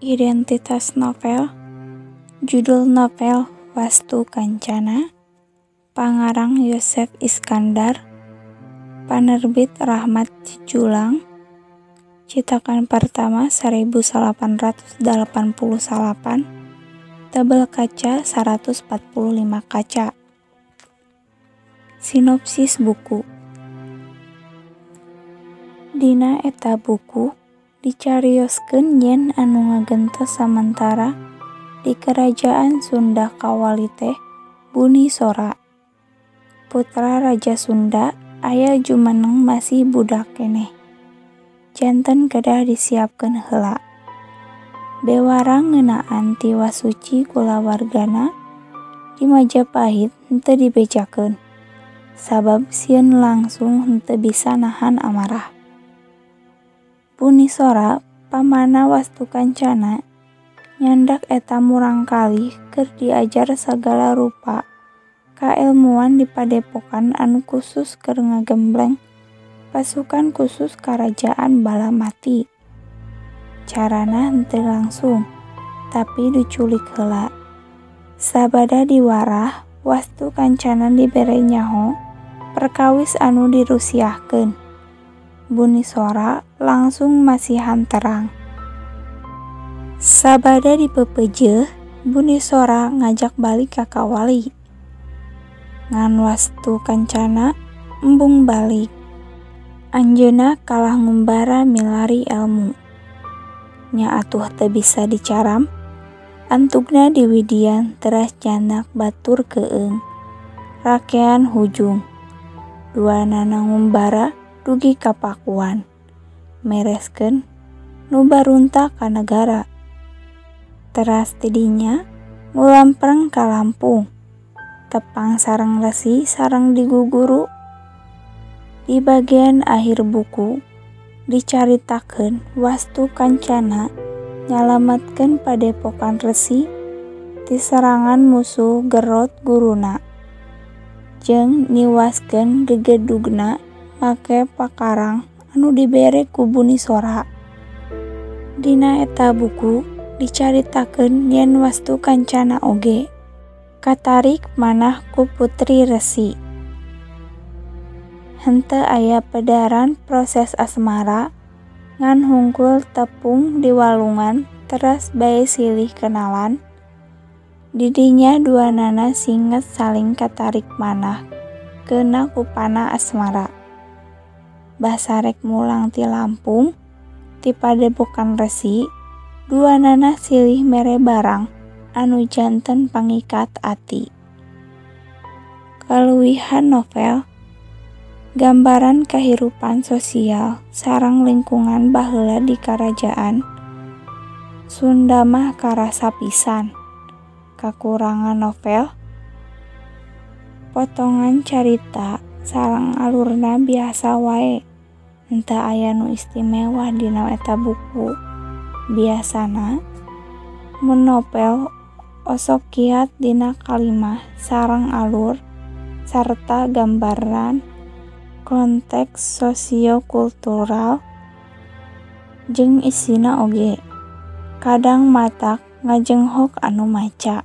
Identitas novel. Judul novel Wastu Kancana, pangarang Yosef Iskandar, penerbit Rahmat Julang, cetakan pertama 1888, tebal kaca 145 kaca. Sinopsis buku. Dina eta buku dicarioskeun yen anu ngagentos samantara di Kerajaan Sunda Kawali teh Buni Sora, putra Raja Sunda aya jumeneng masih budak keneh. Janten kedah disiapkeun heula. Bewarang ngeunaan ti wasuci kulawargana di Majapahit henteu dibejakeun, sabab sieun langsung henteu bisa nahan amarah. Buni Sora pamana Wastu Kancana nyandak eta murangkalih keur diajar sagala rupa kailmuan di padepokan anu khusus keur ngagembleng pasukan khusus Karajaan Bala Mati. Carana henteu langsung, tapi diculik heula. Sabada diwarah, Wastu Kancana dibere nyaho perkawis anu dirusiahkeun. Buni Sora langsung masihan terang. Sabada dipepeujeuh, Buni Sora ngajak balik ka Kawali. Ngan Wastu Kancana embung balik. Anjeunna kalah ngumbara milari elmu. Nya atuh teu bisa dicaram, antugna di Widian teras nyanak batur keung. Rakean hujung. Duanana ngumbara dugi ka Pakuan. Mereskeun nu barunta ka negara. Teras tidinya ngulampreng ka Lampung. Tepang sareng Resi sareng diguguru. Di bagian akhir buku dicaritakeun Wastu Kancana nyalametkeun padepokan Resi ti serangan musuh Gerot guruna, jeung niwaskeun gegedugna make pakarang anu dibere ku Buni Sora. Dina eta buku dicaritakeun yen Wastu Kancana oge katarik manah ku putri Resi. Henteu aya pedaran proses asmara ngan hungkul tepung di walungan teras bae silih kenalan. Didinya duanana singet saling katarik manah keuna kupana asmara. Basarek mulang ti Lampung ti padepokan Resi, duanana silih mere barang anu janten pangikat ati. Kaluwihan novel, gambaran kahirupan sosial sareng lingkungan baheula di Karajaan Sunda mah karasa pisan. Kakurangan novel, potongan carita sareng alurna biasa wae. Henteu aya nu istimewa dina eta buku. Biasana mun novel osok kiat dina kalimah sareng alur sarta gambaran konteks sosio-kultural jeung isina oge. Kadang matak ngajenghok anu maca.